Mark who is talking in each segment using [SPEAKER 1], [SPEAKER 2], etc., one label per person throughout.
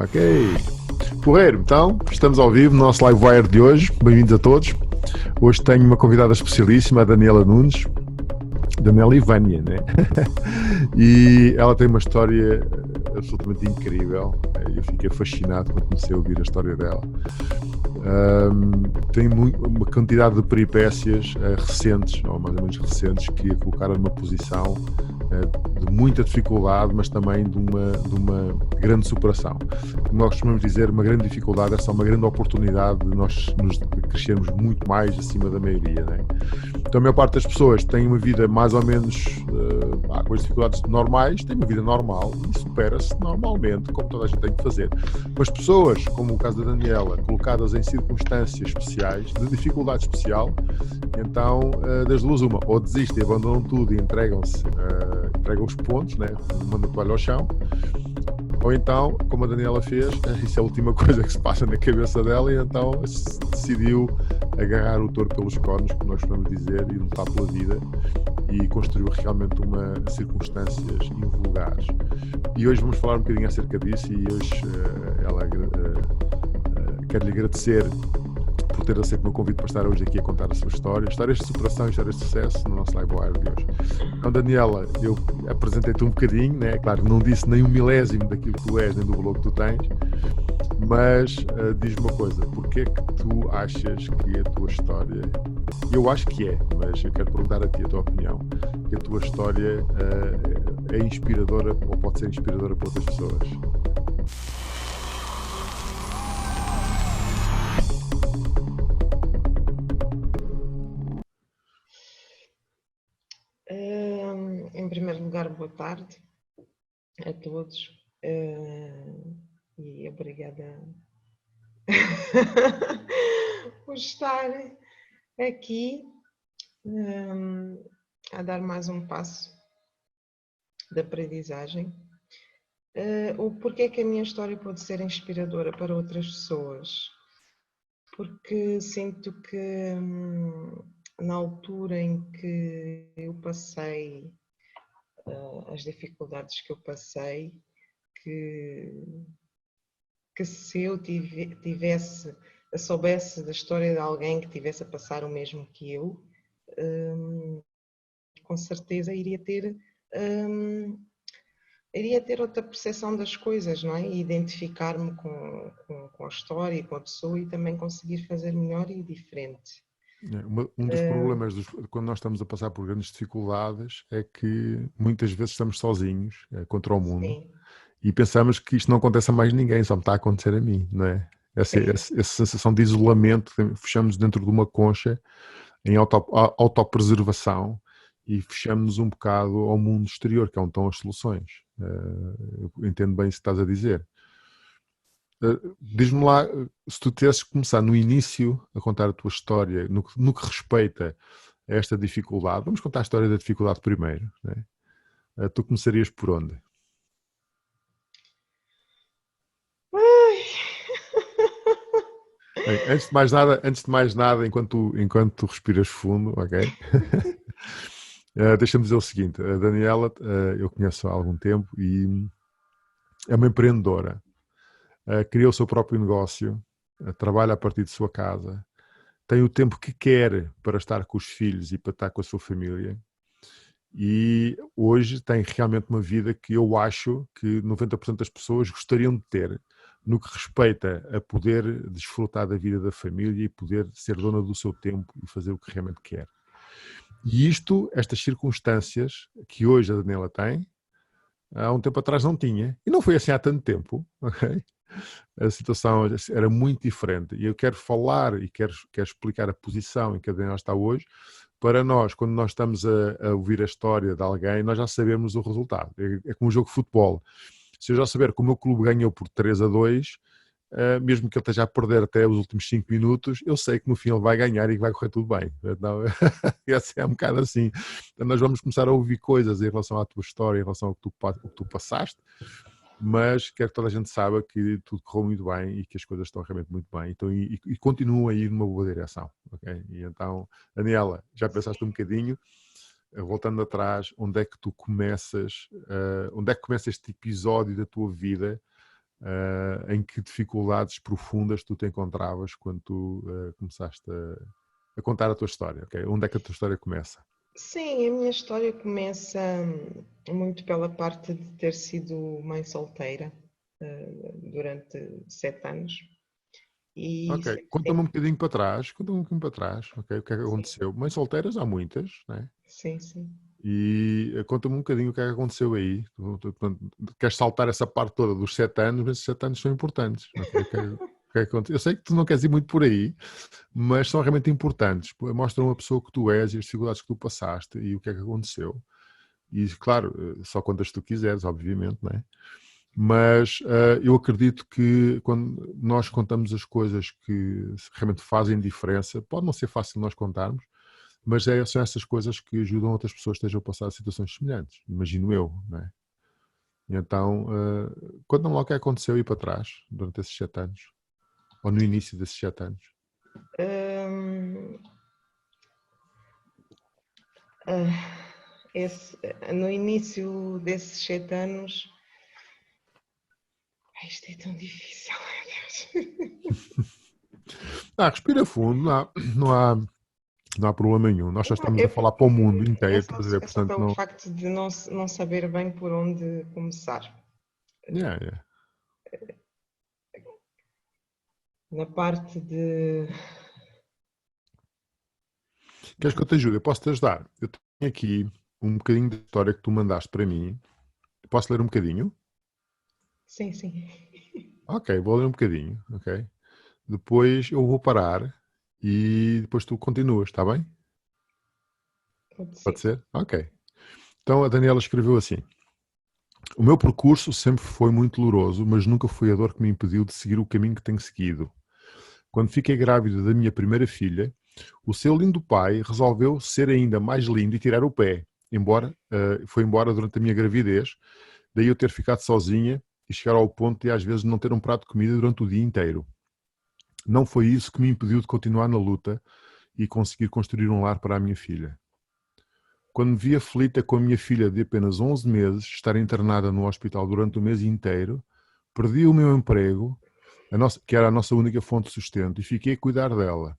[SPEAKER 1] Ok. Porreiro, então, estamos ao vivo no nosso live wire de hoje. Bem-vindos a todos. Hoje tenho uma convidada especialíssima, a Daniela Nunes. Daniela Ivânia, né? E ela tem uma história absolutamente incrível. Eu fiquei fascinado quando comecei a ouvir a história dela. Tem uma quantidade de peripécias recentes, ou mais ou menos recentes, que a colocaram numa posição de muita dificuldade, mas também de uma grande superação. Como nós costumamos dizer, uma grande dificuldade é só uma grande oportunidade de nós nos crescermos muito mais acima da maioria, né? Então a maior parte das pessoas tem uma vida mais ou menos com as dificuldades normais, tem uma vida normal e supera-se normalmente, como toda a gente tem que fazer. Mas pessoas, como o caso da Daniela, colocadas em circunstâncias especiais, de dificuldade especial, então das duas uma, ou desistem, abandonam tudo e entregam os pontos, né? Mandam a toalha ao chão, ou então, como a Daniela fez, isso é a última coisa que se passa na cabeça dela, e então decidiu agarrar o touro pelos cornos, como nós vamos dizer, e lutar pela vida, e construiu realmente circunstâncias invulgares. E hoje vamos falar um bocadinho acerca disso, e hoje ela quer-lhe agradecer por ter aceito o meu convite para estar hoje aqui a contar a sua história, histórias de superação e histórias de sucesso no nosso live wire de hoje. Então, Daniela, eu apresentei-te um bocadinho, né? Claro, não disse nem um milésimo daquilo que tu és, nem do valor que tu tens, mas diz-me uma coisa, porquê é que tu achas que a tua história, eu acho que é, mas eu quero perguntar a ti a tua opinião, que a tua história é inspiradora, ou pode ser inspiradora para outras pessoas?
[SPEAKER 2] Em primeiro lugar, boa tarde a todos e obrigada por estar aqui a dar mais um passo de aprendizagem. O porquê que a minha história pode ser inspiradora para outras pessoas? Porque sinto que na altura em que eu passei as dificuldades que eu passei, que se eu soubesse da história de alguém que tivesse a passar o mesmo que eu, com certeza iria ter outra percepção das coisas, não é? E identificar-me com a história e com a pessoa, e também conseguir fazer melhor e diferente.
[SPEAKER 1] Um dos problemas quando nós estamos a passar por grandes dificuldades é que muitas vezes estamos sozinhos contra o mundo.
[SPEAKER 2] Sim.
[SPEAKER 1] E pensamos que isto não acontece a mais ninguém, só me está a acontecer a mim, não é? Essa sensação de isolamento, fechamos dentro de uma concha em autopreservação e fechamos um bocado ao mundo exterior, que é onde estão as soluções. Eu entendo bem isso que estás a dizer. Diz-me lá, se tu tivesses que começar no início a contar a tua história, no que respeita a esta dificuldade, vamos contar a história da dificuldade primeiro, né? Tu começarias por onde? Bem, antes de mais nada, enquanto tu respiras fundo, ok? Deixa-me dizer o seguinte, a Daniela, eu conheço há algum tempo e é uma empreendedora. Criou o seu próprio negócio, trabalha a partir de sua casa, tem o tempo que quer para estar com os filhos e para estar com a sua família, e hoje tem realmente uma vida que eu acho que 90% das pessoas gostariam de ter, no que respeita a poder desfrutar da vida da família e poder ser dona do seu tempo e fazer o que realmente quer. E estas circunstâncias que hoje a Daniela tem, há um tempo atrás não tinha, e não foi assim há tanto tempo, ok? A situação era muito diferente, e eu quero falar e quero explicar a posição em que a Daniela está hoje, para nós, quando nós estamos a ouvir a história de alguém, nós já sabemos o resultado. É como um jogo de futebol. Se eu já saber que o meu clube ganhou por 3-2, mesmo que ele esteja a perder até os últimos 5 minutos, eu sei que no fim ele vai ganhar e que vai correr tudo bem. Então, é um bocado assim. Então, nós vamos começar a ouvir coisas em relação à tua história, em relação ao que tu passaste, mas quero que toda a gente saiba que tudo correu muito bem e que as coisas estão realmente muito bem, então, e continuam a ir numa boa direção, ok? E então, Daniela, já pensaste um bocadinho, voltando atrás, onde é que tu começas, onde é que começa este episódio da tua vida Em que dificuldades profundas tu te encontravas quando tu começaste a contar a tua história, ok? Onde é que a tua história começa?
[SPEAKER 2] Sim, a minha história começa muito pela parte de ter sido mãe solteira durante 7 anos. E
[SPEAKER 1] Ok, conta-me um bocadinho para trás, conta-me um bocadinho para trás, ok? O que é que aconteceu? Mães solteiras há muitas, né?
[SPEAKER 2] sim, sim.
[SPEAKER 1] E conta-me um bocadinho o que é que aconteceu aí. Queres saltar essa parte toda dos 7 anos, mas esses 7 anos são importantes, ok? O que é que aconteceu? Eu sei que tu não queres ir muito por aí, mas são realmente importantes. Mostram a pessoa que tu és e as dificuldades que tu passaste e o que é que aconteceu. E, claro, só contas se tu quiseres, obviamente, não é? Mas eu acredito que quando nós contamos as coisas que realmente fazem diferença, pode não ser fácil nós contarmos, mas são essas coisas que ajudam outras pessoas que estejam a passar situações semelhantes, imagino eu, não é? E então, conta-me lá o que aconteceu aí para trás, durante esses 7 anos, ou no início desses 7 anos.
[SPEAKER 2] Hum, ah, no início desses 7 anos, isto é tão difícil, meu Deus.
[SPEAKER 1] Respira fundo, não há, não há problema nenhum. Nós só
[SPEAKER 2] Não,
[SPEAKER 1] estamos
[SPEAKER 2] é
[SPEAKER 1] a falar para o mundo
[SPEAKER 2] porque
[SPEAKER 1] inteiro, estás a ver?
[SPEAKER 2] é só
[SPEAKER 1] Portanto,
[SPEAKER 2] pelo
[SPEAKER 1] não.
[SPEAKER 2] facto de não saber bem por onde começar.
[SPEAKER 1] Yeah, yeah.
[SPEAKER 2] Na parte de.
[SPEAKER 1] Queres que eu te ajude? Eu posso te ajudar. Eu tenho aqui um bocadinho da história que tu mandaste para mim. Posso ler um bocadinho?
[SPEAKER 2] Sim, sim.
[SPEAKER 1] Ok, vou ler um bocadinho, ok? Depois eu vou parar e depois tu continuas, está bem?
[SPEAKER 2] Pode
[SPEAKER 1] Pode
[SPEAKER 2] ser.
[SPEAKER 1] ser? Ok. Então a Daniela escreveu assim: o meu percurso sempre foi muito doloroso, mas nunca foi a dor que me impediu de seguir o caminho que tenho seguido. Quando fiquei grávida da minha primeira filha, o seu lindo pai resolveu ser ainda mais lindo e tirar o pé, embora foi embora durante a minha gravidez, daí eu ter ficado sozinha e chegar ao ponto de às vezes não ter um prato de comida durante o dia inteiro. Não foi isso que me impediu de continuar na luta e conseguir construir um lar para a minha filha. Quando me vi aflita com a minha filha de apenas 11 meses estar internada no hospital durante o mês inteiro, perdi o meu emprego, que era a nossa única fonte de sustento, e fiquei a cuidar dela.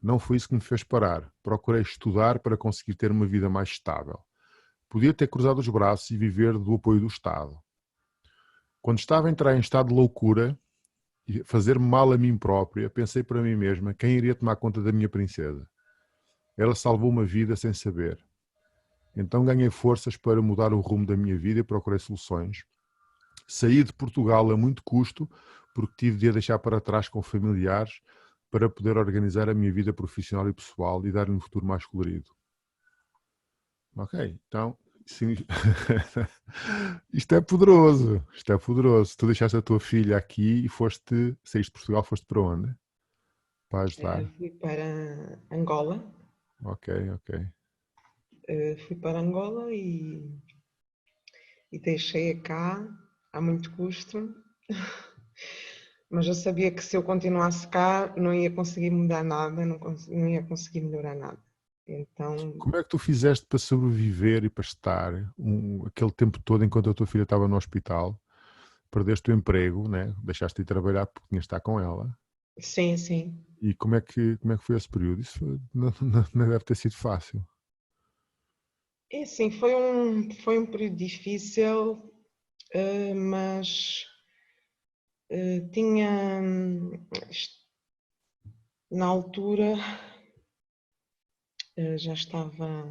[SPEAKER 1] Não foi isso que me fez parar. Procurei estudar para conseguir ter uma vida mais estável. Podia ter cruzado os braços e viver do apoio do Estado. Quando estava a entrar em estado de loucura e fazer mal a mim própria, pensei para mim mesma quem iria tomar conta da minha princesa. Ela salvou uma vida sem saber. Então ganhei forças para mudar o rumo da minha vida e procurei soluções. Saí de Portugal a muito custo, porque tive de a deixar para trás com familiares para poder organizar a minha vida profissional e pessoal e dar-lhe um futuro mais colorido. Ok, então, sim. Isto é poderoso, isto é poderoso. Tu deixaste a tua filha aqui e saíste de Portugal, foste para onde? Para ajudar.
[SPEAKER 2] Fui para Angola.
[SPEAKER 1] Ok, ok.
[SPEAKER 2] Fui para Angola e deixei-a cá a muito custo. Mas eu sabia que se eu continuasse cá não ia conseguir mudar nada, não ia conseguir melhorar nada. Então,
[SPEAKER 1] Como é que tu fizeste para sobreviver e para estar aquele tempo todo enquanto a tua filha estava no hospital? Perdeste o emprego, né? Deixaste de ir trabalhar porque tinhas de estar com ela.
[SPEAKER 2] sim, sim.
[SPEAKER 1] E como é que foi esse período? Isso não deve ter sido fácil.
[SPEAKER 2] É assim, foi um período difícil, mas tinha, na altura, já estava,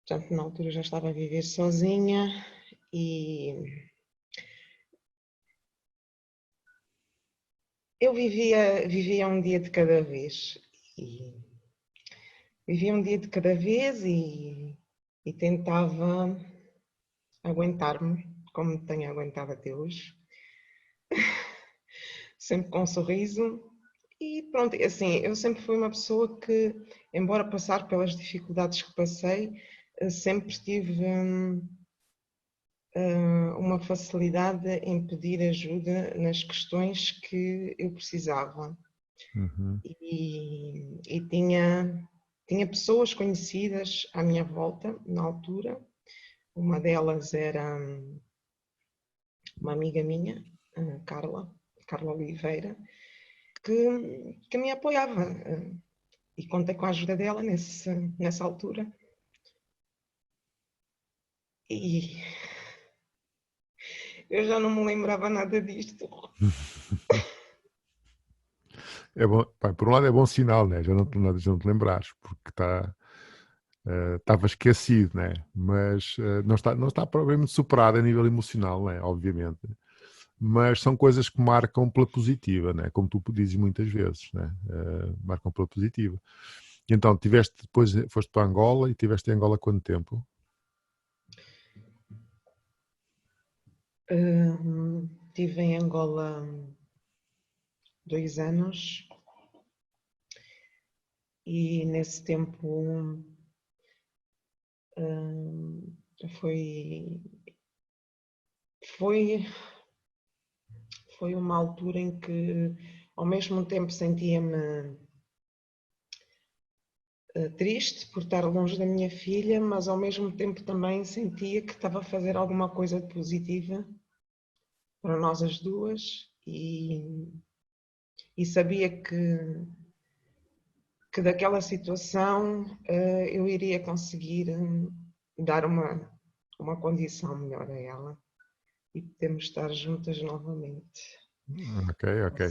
[SPEAKER 2] portanto, na altura já estava a viver sozinha e eu vivia um dia de cada vez. E vivia um dia de cada vez e tentava aguentar-me, como tenho aguentado até hoje, sempre com um sorriso. E pronto, assim, eu sempre fui uma pessoa que, embora passar pelas dificuldades que passei, sempre tive uma facilidade em pedir ajuda nas questões que eu precisava.
[SPEAKER 1] Uhum.
[SPEAKER 2] E tinha pessoas conhecidas à minha volta na altura. Uma delas era uma amiga minha, Carla Oliveira, que me apoiava. E contei com a ajuda dela nessa altura. E eu já não me lembrava nada disto.
[SPEAKER 1] É bom, pá, por um lado é bom sinal, né? Já não te lembrares, porque estava esquecido, né? Mas não está propriamente superado a nível emocional, né? Obviamente. Mas são coisas que marcam pela positiva, né? Como tu dizes muitas vezes, né? Marcam pela positiva. E então, depois foste para Angola e tiveste em Angola quanto tempo?
[SPEAKER 2] Estive em Angola 2 anos e nesse tempo foi, foi, foi uma altura em que ao mesmo tempo sentia-me triste por estar longe da minha filha, mas ao mesmo tempo também sentia que estava a fazer alguma coisa de positiva para nós as duas e sabia que daquela situação eu iria conseguir dar uma condição melhor a ela e podemos estar juntas novamente.
[SPEAKER 1] Ok, ok. Não,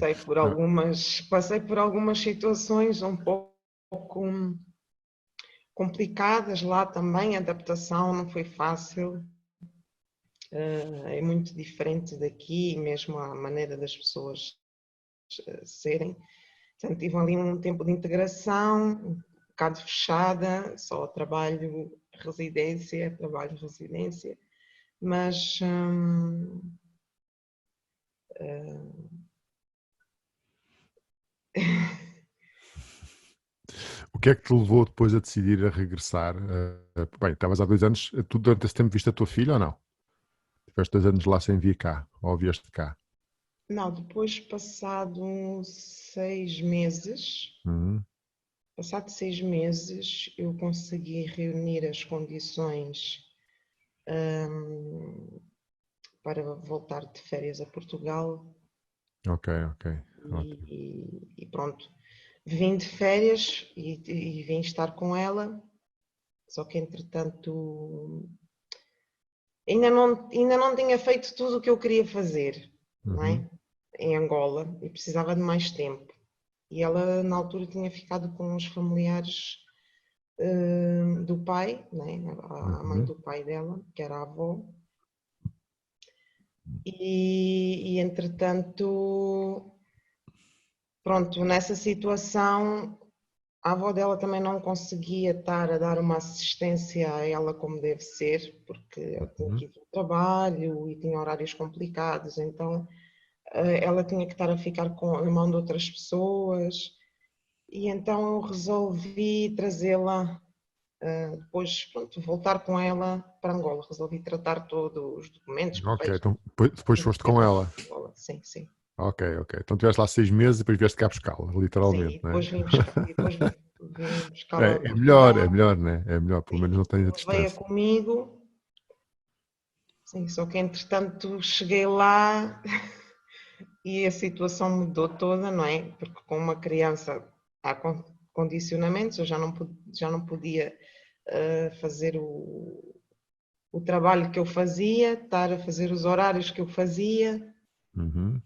[SPEAKER 2] Passei por algumas situações um pouco complicadas lá também, a adaptação não foi fácil, é muito diferente daqui, mesmo a maneira das pessoas serem. Portanto, tive ali um tempo de integração, um bocado fechada, só trabalho residência, mas
[SPEAKER 1] o que é que te levou depois a decidir a regressar? Bem, estavas há 2 anos, tu durante esse tempo viste a tua filha ou não? Tiveste 2 anos lá sem vir cá, ou vieste cá?
[SPEAKER 2] não, depois
[SPEAKER 1] Uhum.
[SPEAKER 2] passado 6 meses, eu consegui reunir as condições para voltar de férias a Portugal
[SPEAKER 1] Ok, ok. Ótimo.
[SPEAKER 2] e pronto. Vim de férias e vim estar com ela, só que entretanto ainda não tinha feito tudo o que eu queria fazer, não
[SPEAKER 1] Uhum.
[SPEAKER 2] é? Em Angola e precisava de mais tempo. E ela na altura tinha ficado com os familiares do pai, né? A mãe
[SPEAKER 1] Uhum.
[SPEAKER 2] do pai dela, que era a avó, e entretanto, pronto, nessa situação a avó dela também não conseguia estar a dar uma assistência a ela como deve ser, porque ela tinha
[SPEAKER 1] Uhum.
[SPEAKER 2] que ir para o trabalho e tinha horários complicados, então ela tinha que estar a ficar com a mão de outras pessoas, e então eu resolvi trazê-la, depois, pronto, voltar com ela para Angola, resolvi tratar todos os documentos,
[SPEAKER 1] Ok,
[SPEAKER 2] papéis,
[SPEAKER 1] então depois foste com ela.
[SPEAKER 2] Angola, sim, sim.
[SPEAKER 1] Ok, ok. Então estiveste lá 6 meses e depois vieste cá buscá-la,
[SPEAKER 2] Sim,
[SPEAKER 1] literalmente,
[SPEAKER 2] e
[SPEAKER 1] né?
[SPEAKER 2] depois vim buscá-la a
[SPEAKER 1] É
[SPEAKER 2] Portugal,
[SPEAKER 1] melhor, né? É melhor, pelo menos
[SPEAKER 2] sim,
[SPEAKER 1] não tens a
[SPEAKER 2] levei-a
[SPEAKER 1] distância.
[SPEAKER 2] comigo. Sim, só que entretanto cheguei lá e a situação mudou toda, não é? Porque com uma criança há condicionamentos, eu já não podia fazer o trabalho que eu fazia, estar a fazer os horários que eu fazia,
[SPEAKER 1] Uhum.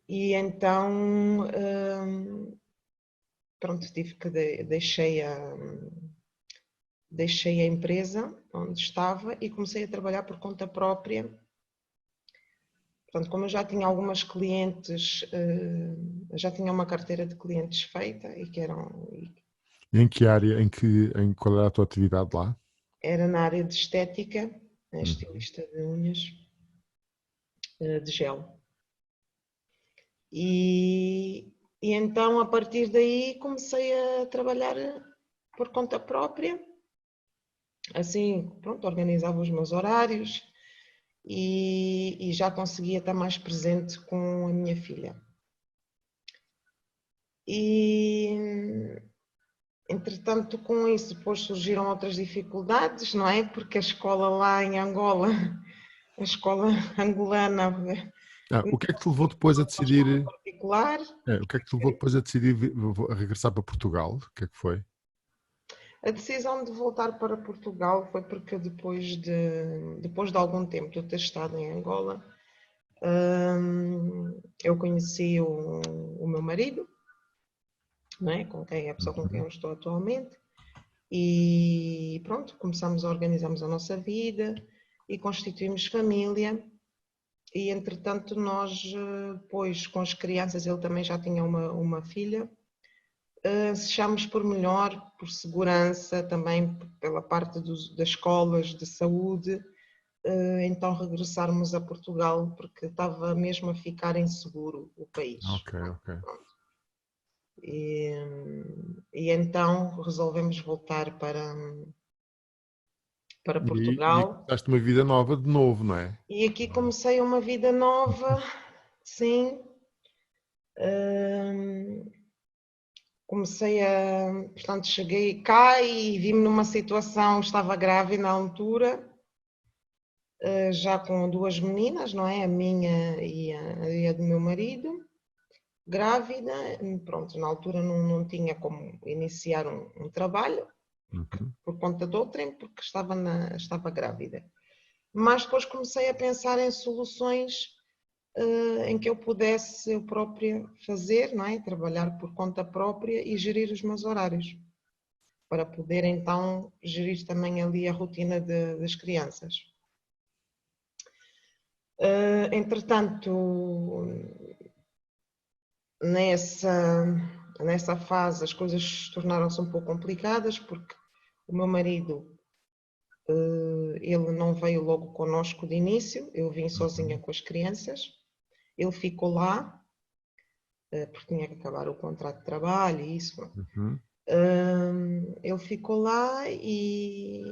[SPEAKER 2] e então pronto, tive que deixei a empresa onde estava e comecei a trabalhar por conta própria. Portanto, como eu já tinha algumas clientes, já tinha uma carteira de clientes feita e que
[SPEAKER 1] E em que área, qual era a tua atividade lá?
[SPEAKER 2] era na área de estética,
[SPEAKER 1] Uhum.
[SPEAKER 2] estilista de unhas, de gel. E então, a partir daí, comecei a trabalhar por conta própria. Assim, pronto, organizava os meus horários e já conseguia estar mais presente com a minha filha. E entretanto, com isso, depois surgiram outras dificuldades, não é? Porque a escola lá em Angola a escola angolana,
[SPEAKER 1] O que é que te levou depois a
[SPEAKER 2] uma escola
[SPEAKER 1] decidir?
[SPEAKER 2] particular.
[SPEAKER 1] O que é que te levou depois a decidir a regressar para Portugal? O que é que foi?
[SPEAKER 2] A decisão de voltar para Portugal foi porque depois de algum tempo de eu ter estado em Angola, eu conheci o meu marido, não é? A pessoa com quem
[SPEAKER 1] Uhum.
[SPEAKER 2] eu estou atualmente, e pronto, começamos a organizarmos a nossa vida e constituímos família. E entretanto nós, depois com as crianças, ele também já tinha uma filha, achámos por melhor, por segurança, também pela parte das escolas de saúde, então regressarmos a Portugal, porque estava mesmo a ficar inseguro o país.
[SPEAKER 1] Ok, ok.
[SPEAKER 2] E, e então resolvemos voltar para
[SPEAKER 1] E
[SPEAKER 2] Portugal.
[SPEAKER 1] começaste uma vida nova de novo, não é?
[SPEAKER 2] E aqui comecei uma vida nova, sim. Comecei portanto, cheguei cá e vi-me numa situação, estava grávida na altura, já com duas meninas, não é? A minha e a do meu marido, grávida, pronto, na altura não tinha como iniciar um trabalho,
[SPEAKER 1] Uhum.
[SPEAKER 2] por conta de outrem, porque estava grávida. Mas depois comecei a pensar em soluções em que eu pudesse eu própria fazer, não é? Trabalhar por conta própria e gerir os meus horários, para poder então gerir também ali a rotina das crianças. Entretanto, nessa fase as coisas tornaram-se um pouco complicadas, porque o meu marido, ele não veio logo connosco de início, eu vim sozinha
[SPEAKER 1] Uhum.
[SPEAKER 2] com as crianças, ele ficou lá, porque tinha que acabar o contrato de trabalho e isso.
[SPEAKER 1] Uhum.
[SPEAKER 2] Ele ficou lá e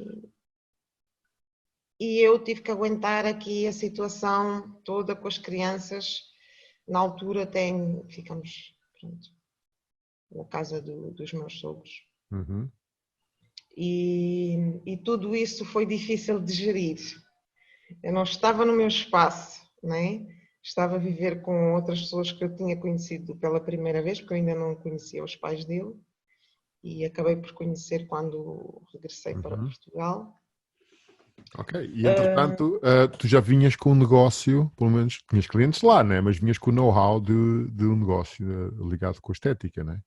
[SPEAKER 2] eu tive que aguentar aqui a situação toda com as crianças. Na altura até ficamos, pronto, na casa dos meus sogros.
[SPEAKER 1] Uhum.
[SPEAKER 2] E tudo isso foi difícil de gerir. Eu não estava no meu espaço, né? Estava a viver com outras pessoas que eu tinha conhecido pela primeira vez, porque eu ainda não conhecia os pais dele, e acabei por conhecer quando regressei para
[SPEAKER 1] Uhum.
[SPEAKER 2] Portugal.
[SPEAKER 1] Ok, e entretanto, tu já vinhas com um negócio, pelo menos tinhas clientes lá, né? Mas vinhas com o know-how de um negócio ligado com a estética, né?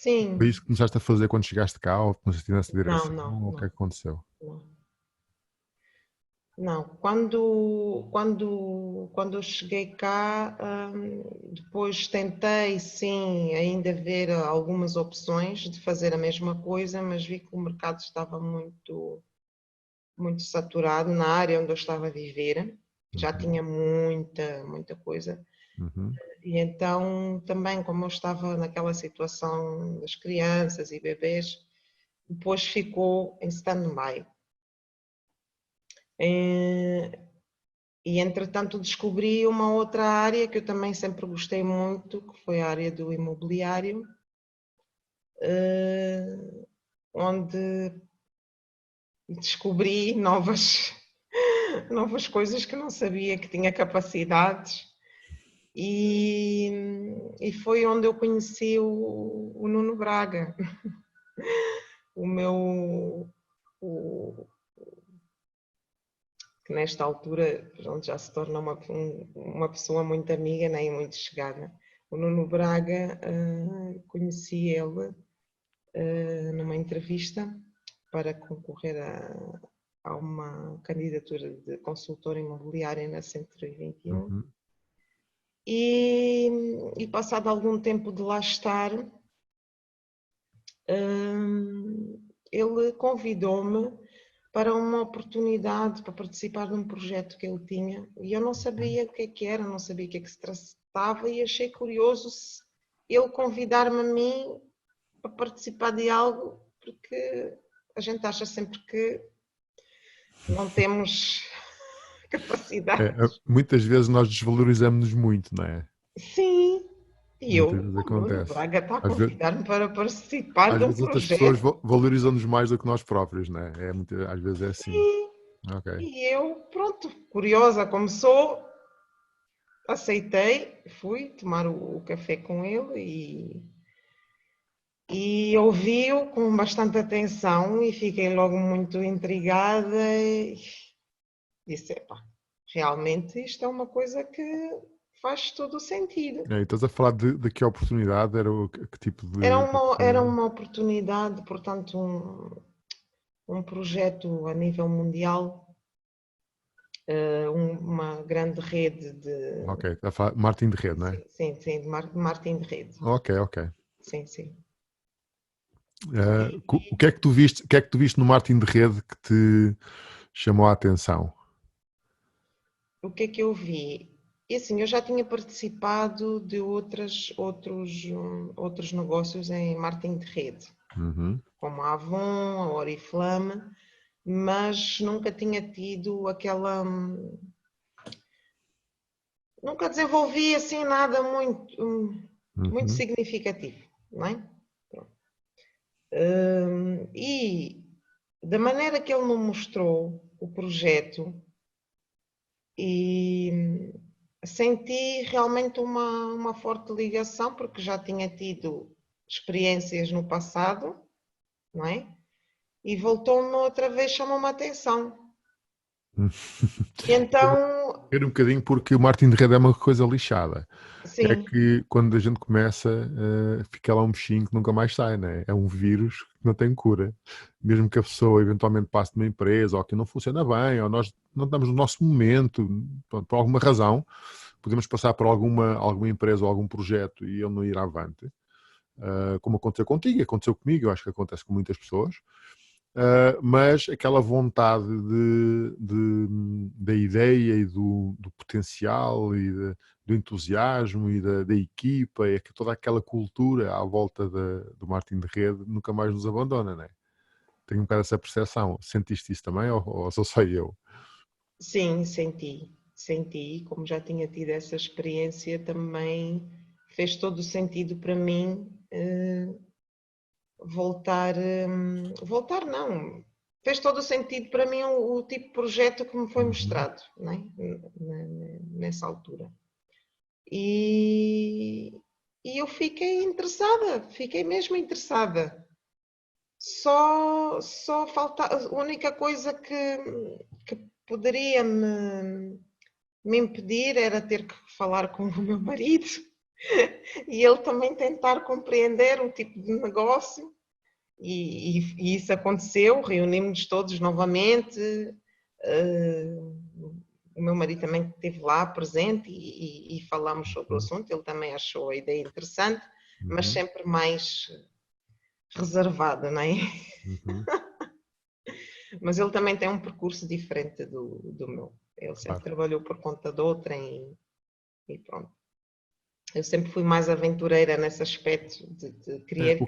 [SPEAKER 1] Foi
[SPEAKER 2] Sim,
[SPEAKER 1] isso que começaste a fazer quando chegaste cá, ou começaste nessa
[SPEAKER 2] não,
[SPEAKER 1] direção,
[SPEAKER 2] não,
[SPEAKER 1] ou o que é
[SPEAKER 2] não,
[SPEAKER 1] que aconteceu?
[SPEAKER 2] não. Não, quando eu cheguei cá, depois tentei sim ainda ver algumas opções de fazer a mesma coisa, mas vi que o mercado estava muito saturado na área onde eu estava a viver, já
[SPEAKER 1] Uhum.
[SPEAKER 2] tinha muita coisa.
[SPEAKER 1] Uhum.
[SPEAKER 2] E então também como eu estava naquela situação das crianças e bebês, depois ficou em stand-by. E entretanto descobri uma outra área que eu também sempre gostei muito, que foi a área do imobiliário, onde descobri novas coisas que não sabia que tinha capacidades e foi onde eu conheci o Nuno Braga, o meu, o, que nesta altura pronto, já se torna uma pessoa muito amiga, nem muito chegada. O Nuno Braga, conheci ele numa entrevista para concorrer a uma candidatura de consultora imobiliária na 121
[SPEAKER 1] Uhum.
[SPEAKER 2] e passado algum tempo de lá estar, ele convidou-me para uma oportunidade para participar de um projeto que ele tinha e eu não sabia o que era, não sabia o que se tratava e achei curioso ele convidar-me a mim para participar de algo, porque a gente acha sempre que não temos capacidade.
[SPEAKER 1] Muitas vezes nós desvalorizamos-nos muito, não é?
[SPEAKER 2] Sim, e
[SPEAKER 1] Muitas
[SPEAKER 2] eu,
[SPEAKER 1] vezes
[SPEAKER 2] o Nuno
[SPEAKER 1] acontece.
[SPEAKER 2] Braga está a
[SPEAKER 1] Às vezes,
[SPEAKER 2] convidar-me para participar
[SPEAKER 1] às
[SPEAKER 2] de um
[SPEAKER 1] vezes outras pessoas
[SPEAKER 2] projeto.
[SPEAKER 1] valorizam-nos mais do que nós próprios, não é? Às vezes é assim.
[SPEAKER 2] Sim.
[SPEAKER 1] Ok.
[SPEAKER 2] E eu, pronto, curiosa como sou, aceitei, fui tomar o café com ele e ouvi-o com bastante atenção e fiquei logo muito intrigada e disse, epá, realmente isto é uma coisa que faz todo o sentido.
[SPEAKER 1] E estás a falar de que oportunidade? Era que tipo de
[SPEAKER 2] Era
[SPEAKER 1] oportunidade?
[SPEAKER 2] uma oportunidade, portanto, um projeto a nível mundial, uma grande rede de.
[SPEAKER 1] Ok, está a falar marketing de rede, não é?
[SPEAKER 2] Sim, sim, sim, de marketing de rede.
[SPEAKER 1] Ok, ok.
[SPEAKER 2] Sim, sim.
[SPEAKER 1] O que é que tu viste, o que é que tu viste no marketing de rede que te chamou a atenção?
[SPEAKER 2] O que é que eu vi? E assim, eu já tinha participado de outros negócios em marketing de rede,
[SPEAKER 1] Uhum,
[SPEAKER 2] como a Avon, a Oriflame, mas nunca tinha tido aquela. Nunca desenvolvi assim nada muito
[SPEAKER 1] uhum.
[SPEAKER 2] significativo, não é? E da maneira que ele me mostrou o projeto, e senti realmente uma forte ligação, porque já tinha tido experiências no passado, não é? E voltou-me outra vez, chamou-me a atenção. E então,
[SPEAKER 1] Era um bocadinho porque o marketing de rede é uma coisa lixada. É
[SPEAKER 2] sim,
[SPEAKER 1] que quando a gente começa, fica lá um bichinho que nunca mais sai, né? É um vírus que não tem cura. Mesmo que a pessoa eventualmente passe de uma empresa ou que não funciona bem, ou nós não estamos no nosso momento, pronto, por alguma razão, podemos passar por alguma empresa ou algum projeto e ele não ir avante. Como aconteceu contigo, aconteceu comigo, eu acho que acontece com muitas pessoas. Mas aquela vontade da ideia e do potencial e do entusiasmo e da equipa e toda aquela cultura à volta do marketing de rede nunca mais nos abandona, né? Tenho um bocado essa percepção. Sentiste isso também ou sou só eu?
[SPEAKER 2] sim, senti, como já tinha tido essa experiência, também fez todo o sentido para mim voltar não, fez todo o sentido para mim o tipo de projeto que me foi
[SPEAKER 1] Uhum.
[SPEAKER 2] mostrado, não é? Nessa altura. E, e eu fiquei mesmo interessada. Só falta, a única coisa que poderia me impedir era ter que falar com o meu marido e ele também tentar compreender o tipo de negócio. E isso aconteceu, reunimos-nos todos novamente. O meu marido também esteve lá presente e falámos sobre o
[SPEAKER 1] Uhum.
[SPEAKER 2] assunto. Ele também achou a ideia interessante, mas
[SPEAKER 1] Uhum.
[SPEAKER 2] sempre mais reservado, não é?
[SPEAKER 1] Uhum.
[SPEAKER 2] Mas ele também tem um percurso diferente do meu. Ele sempre
[SPEAKER 1] Claro.
[SPEAKER 2] trabalhou por conta de outrem e pronto. Eu sempre fui mais aventureira nesse aspecto de querer.
[SPEAKER 1] O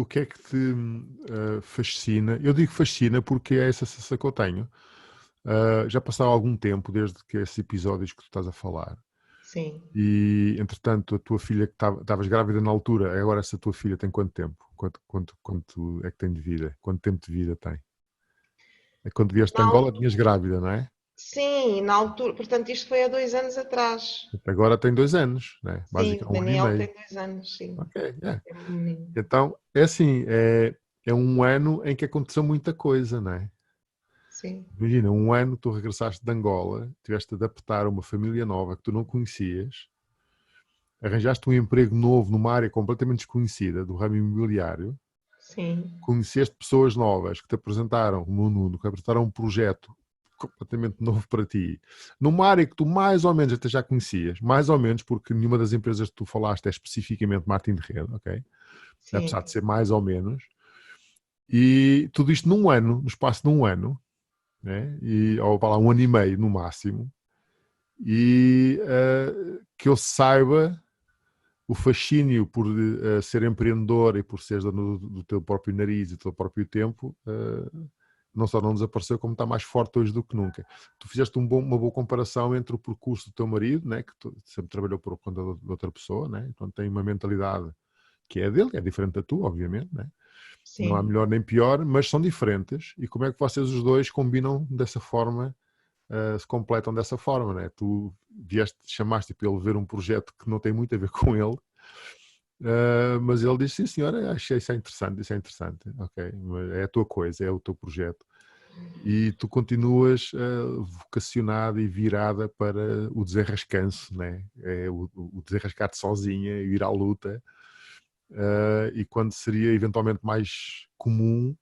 [SPEAKER 1] que é que te fascina? Eu digo fascina porque é essa sensação que eu tenho. Já passaram algum tempo desde que esses episódios que tu estás a falar.
[SPEAKER 2] Sim.
[SPEAKER 1] E, entretanto, a tua filha que estavas grávida na altura, agora essa tua filha tem quanto tempo? Quanto é que tem de vida? Quanto tempo de vida tem? É quando vieste de
[SPEAKER 2] Na
[SPEAKER 1] Angola,
[SPEAKER 2] altura,
[SPEAKER 1] tinhas grávida, não é?
[SPEAKER 2] sim, na altura, portanto, isto foi há 2 anos atrás.
[SPEAKER 1] Agora tem 2 anos, né?
[SPEAKER 2] Sim, o
[SPEAKER 1] Basicamente um ano e
[SPEAKER 2] Daniel
[SPEAKER 1] meio.
[SPEAKER 2] tem 2 anos, sim.
[SPEAKER 1] Ok, é.
[SPEAKER 2] É um menino.
[SPEAKER 1] Então, é assim, é um ano em que aconteceu muita coisa, não é?
[SPEAKER 2] Sim,
[SPEAKER 1] Imagina, um ano tu regressaste de Angola, tiveste de adaptar a uma família nova que tu não conhecias, arranjaste um emprego novo numa área completamente desconhecida do ramo imobiliário,
[SPEAKER 2] sim,
[SPEAKER 1] conheceste pessoas novas que te apresentaram, no Nuno, que apresentaram um projeto completamente novo para ti, numa área que tu mais ou menos até já conhecias, mais ou menos porque nenhuma das empresas que tu falaste é especificamente marketing de rede, ok? Apesar
[SPEAKER 2] sim,
[SPEAKER 1] de ser mais ou menos, e tudo isto num ano, no espaço de um ano, né? Ou para lá, um ano e meio no máximo, e que eu saiba o fascínio por ser empreendedor e por seres dono do teu próprio nariz e do teu próprio tempo, não só não desapareceu, como está mais forte hoje do que nunca. Tu fizeste uma boa comparação entre o percurso do teu marido, né, que sempre trabalhou por conta de outra pessoa, né, então tem uma mentalidade que é dele, é diferente da tua, obviamente, né, Não há
[SPEAKER 2] sim.
[SPEAKER 1] melhor nem pior, mas são diferentes. E como é que vocês os dois combinam dessa forma, se completam dessa forma, né? Tu chamaste para ele ver um projeto que não tem muito a ver com ele, mas ele disse, sim senhora, achei isso é interessante, ok, mas é a tua coisa, é o teu projeto. E tu continuas vocacionada e virada para o desenrascanço, né? É o desenrascar-te sozinha e ir à luta. E quando seria eventualmente mais comum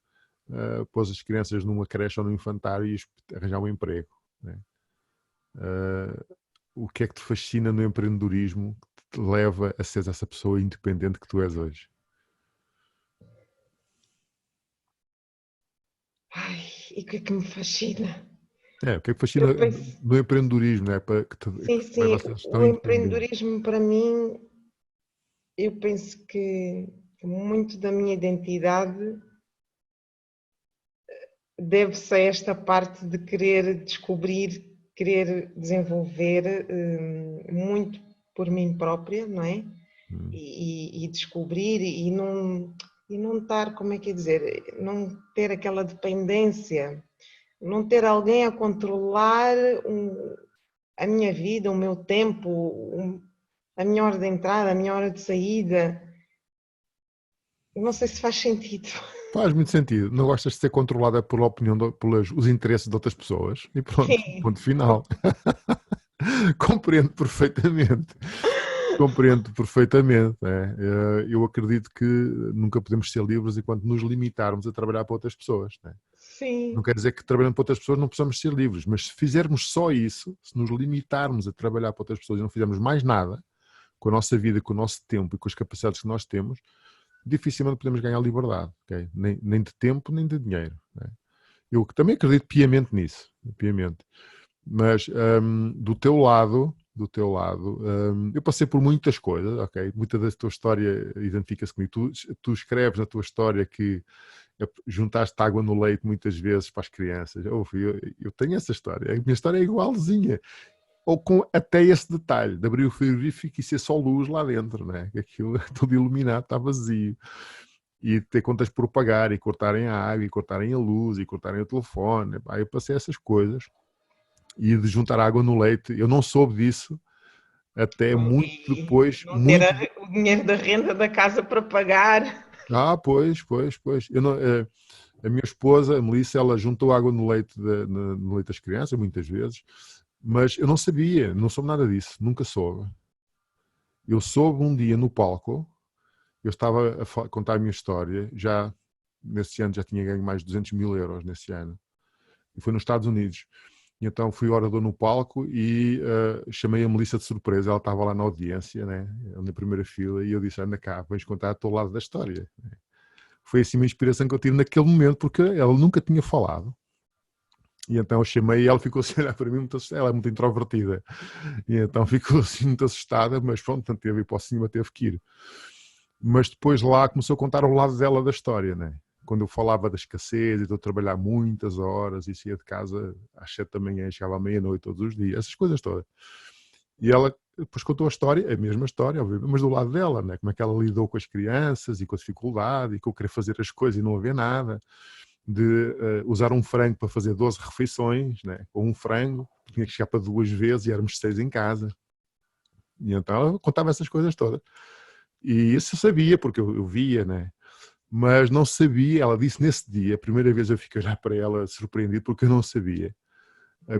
[SPEAKER 1] pôs as crianças numa creche ou num infantário e arranjar um emprego, né? O que é que te fascina no empreendedorismo que te leva a ser essa pessoa independente que tu és hoje?
[SPEAKER 2] Ai, e o que é que me fascina?
[SPEAKER 1] O que é que
[SPEAKER 2] Eu
[SPEAKER 1] fascina
[SPEAKER 2] penso,
[SPEAKER 1] no empreendedorismo, né?
[SPEAKER 2] sim,
[SPEAKER 1] Que te leva a
[SPEAKER 2] sim,
[SPEAKER 1] ser tão
[SPEAKER 2] o
[SPEAKER 1] independente?
[SPEAKER 2] empreendedorismo para mim, eu penso que muito da minha identidade deve-se a esta parte de querer descobrir, querer desenvolver muito por mim própria, não é?
[SPEAKER 1] Hum,
[SPEAKER 2] E descobrir e não estar, como é que é dizer, não ter aquela dependência, não ter alguém a controlar a minha vida, o meu tempo, a minha hora de entrada, a minha hora de saída. Não sei se faz sentido.
[SPEAKER 1] Faz muito sentido. Não gostas de ser controlada pela opinião, pelos os interesses de outras pessoas e pronto,
[SPEAKER 2] Sim,
[SPEAKER 1] ponto final. Compreendo perfeitamente. Compreendo perfeitamente. Eu acredito que nunca podemos ser livres enquanto nos limitarmos a trabalhar para outras pessoas. Né? Não
[SPEAKER 2] sim,
[SPEAKER 1] quer dizer que trabalhando para outras pessoas não possamos ser livres, mas se fizermos só isso, se nos limitarmos a trabalhar para outras pessoas e não fizermos mais nada com a nossa vida, com o nosso tempo e com as capacidades que nós temos, dificilmente podemos ganhar liberdade, okay? Nem de tempo, nem de dinheiro. Né? Eu também acredito piamente nisso, piamente. Mas do teu lado, eu passei por muitas coisas, ok? Muita da tua história identifica-se comigo. Tu escreves na tua história que juntaste água no leite muitas vezes para as crianças. Eu tenho essa história. A minha história é igualzinha. Ou com até esse detalhe de abrir o frigorífico e ser só luz lá dentro, né? Aquilo tudo iluminado, está vazio. E ter contas por pagar, e cortarem a água, e cortarem a luz, e cortarem o telefone. Pá, eu passei essas coisas. E de juntar água no leite, eu não soube disso até muito
[SPEAKER 2] e
[SPEAKER 1] depois,
[SPEAKER 2] não ter
[SPEAKER 1] muito.
[SPEAKER 2] o dinheiro da renda da casa para pagar.
[SPEAKER 1] Pois. Eu não, a minha esposa, a Melissa, ela juntou água no leite, no leite das crianças, muitas vezes, mas eu não sabia, não soube nada disso, nunca soube. Eu soube um dia no palco, eu estava a contar a minha história, já nesse ano já tinha ganho mais de 200 mil euros nesse ano, e foi nos Estados Unidos. E então fui orador no palco e chamei a Melissa de surpresa, ela estava lá na audiência, né, na primeira fila, e eu disse, anda cá, vens contar o teu lado da história. Foi assim uma inspiração que eu tive naquele momento, porque ela nunca tinha falado. E então eu chamei e ela ficou assim a olhar para mim, muito assustada, ela é muito introvertida. E então ficou assim muito assustada, mas pronto, tanto teve ir para o cinema, teve que ir. Mas depois lá começou a contar o lado dela da história, né? Quando eu falava da escassez e de eu trabalhar muitas horas e saía de casa às 7 da manhã, chegava à meia-noite todos os dias, essas coisas todas. E ela depois contou a história, a mesma história, obviamente, mas do lado dela, né? Como é que ela lidou com as crianças e com a dificuldade e com o querer fazer as coisas e não haver nada, de usar um frango para fazer 12 refeições, né? Ou um frango, tinha que chegar para 2 vezes e éramos 6 em casa. E então ela contava essas coisas todas. E isso eu sabia, porque eu via, né? Mas não sabia, ela disse nesse dia, a primeira vez eu fiquei a olhar para ela surpreendido, porque eu não sabia.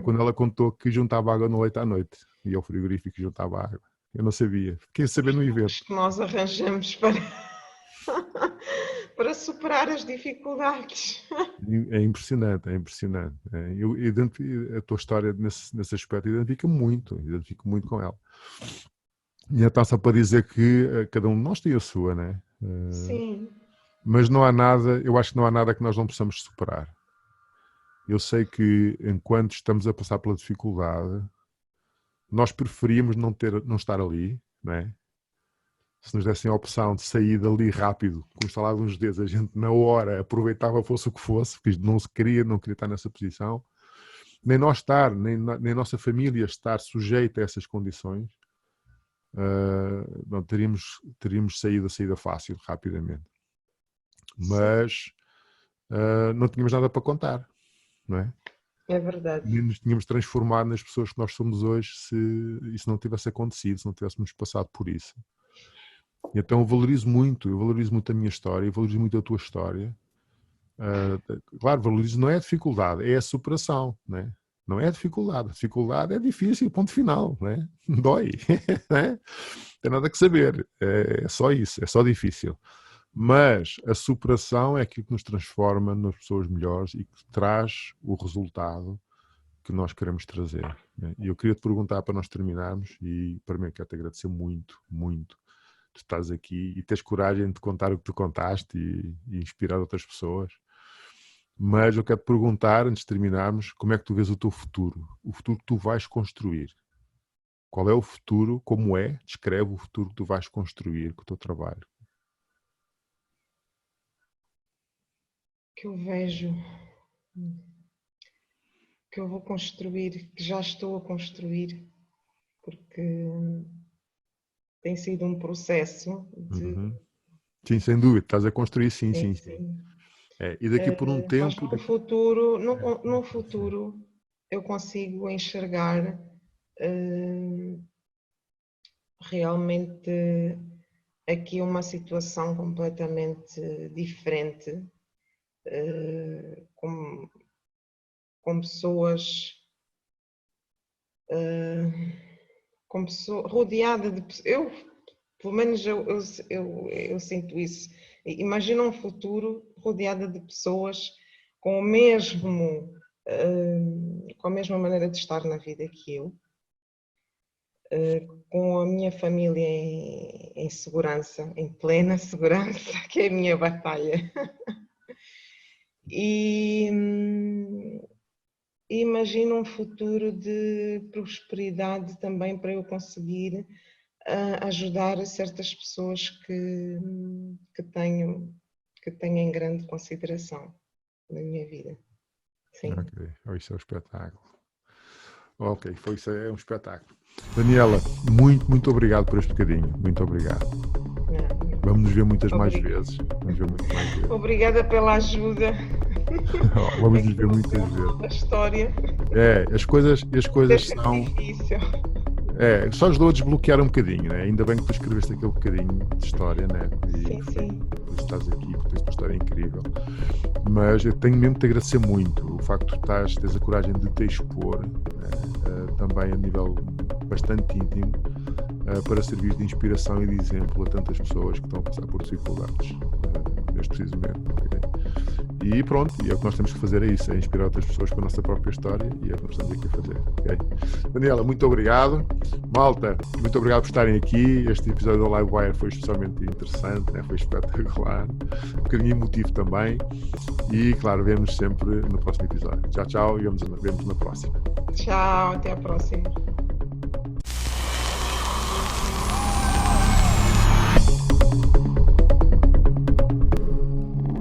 [SPEAKER 1] Quando ela contou que juntava água no leite à noite, e ao frigorífico juntava água. Eu não sabia. Fiquei a saber no evento.
[SPEAKER 2] Os que nós arranjamos para, para superar as dificuldades.
[SPEAKER 1] É impressionante, é impressionante. A tua história nesse aspecto identifico muito com ela. E então só para dizer que cada um de nós tem a sua, né?
[SPEAKER 2] Sim,
[SPEAKER 1] Mas não há nada, eu acho que não há nada que nós não possamos superar. Eu sei que enquanto estamos a passar pela dificuldade, nós preferíamos não estar ali, né? Se nos dessem a opção de sair dali rápido, com o estalar de uns dedos, a gente na hora aproveitava fosse o que fosse, porque não queria estar nessa posição, nem nós estar, nem a nossa família estar sujeita a essas condições, não teríamos saído a saída fácil, rapidamente. mas não tínhamos nada para contar, não é?
[SPEAKER 2] É verdade.
[SPEAKER 1] Nem nos tínhamos transformado nas pessoas que nós somos hoje se isso não tivesse acontecido, se não tivéssemos passado por isso. E então eu valorizo muito a minha história, eu valorizo muito a tua história. Claro, valorizo não é a dificuldade, é a superação, não é? Não é a dificuldade é difícil, ponto final, não é? Dói, não é? Não tem nada que saber, é só isso, é só difícil. Mas a superação é aquilo que nos transforma nas pessoas melhores e que traz o resultado que nós queremos trazer, né? E eu queria te perguntar, para nós terminarmos, e para mim quero te agradecer muito, muito, tu estás aqui e tens coragem de contar o que tu contaste e inspirar outras pessoas. Mas eu quero te perguntar, antes de terminarmos, como é que tu vês o teu futuro? O futuro que tu vais construir. Qual é o futuro? Como é? Descreve o futuro que tu vais construir com o teu trabalho.
[SPEAKER 2] Que eu vejo, que eu vou construir, que já estou a construir, porque tem sido um processo de...
[SPEAKER 1] Sim, sem dúvida, estás a construir, sim.
[SPEAKER 2] Sim.
[SPEAKER 1] E daqui por um tempo...
[SPEAKER 2] Mas no futuro, no futuro, eu consigo enxergar realmente aqui uma situação completamente diferente, com pessoas, rodeada de pessoas. Pelo menos eu sinto isso. Imagina um futuro rodeada de pessoas com com a mesma maneira de estar na vida que eu, com a minha família em segurança, em plena segurança, que é a minha batalha. E imagino um futuro de prosperidade também para eu conseguir ajudar certas pessoas que tenho em grande consideração na minha vida. Sim.
[SPEAKER 1] Ok, isso é um espetáculo. Ok, isso é um espetáculo. Daniela, muito, muito obrigado por este bocadinho. Muito obrigado. Vamos nos ver muitas mais vezes.
[SPEAKER 2] Obrigada pela ajuda.
[SPEAKER 1] Vamos nos ver muitas vezes.
[SPEAKER 2] A história.
[SPEAKER 1] As coisas são...
[SPEAKER 2] difícil.
[SPEAKER 1] Só ajudou a desbloquear um bocadinho, né? Ainda bem que tu escreveste aquele bocadinho de história, né?
[SPEAKER 2] Sim.
[SPEAKER 1] Por estás aqui, porque tens uma história incrível. Mas eu tenho mesmo de te agradecer muito o facto de tu tens a coragem de te expor, também a nível bastante íntimo, para servir de inspiração e de exemplo a tantas pessoas que estão a passar por dificuldades neste preciso momento. Okay? E pronto, e é o que nós temos que fazer, é isso, é inspirar outras pessoas com a nossa própria história, e é o que nós estamos aqui a fazer. Okay? Daniela, muito obrigado. Malta, muito obrigado por estarem aqui. Este episódio do Livewire foi especialmente interessante, né? Foi espetacular, um bocadinho emotivo também, e claro, vemos sempre no próximo episódio. Tchau, e vemos na próxima.
[SPEAKER 2] Tchau, até a próxima.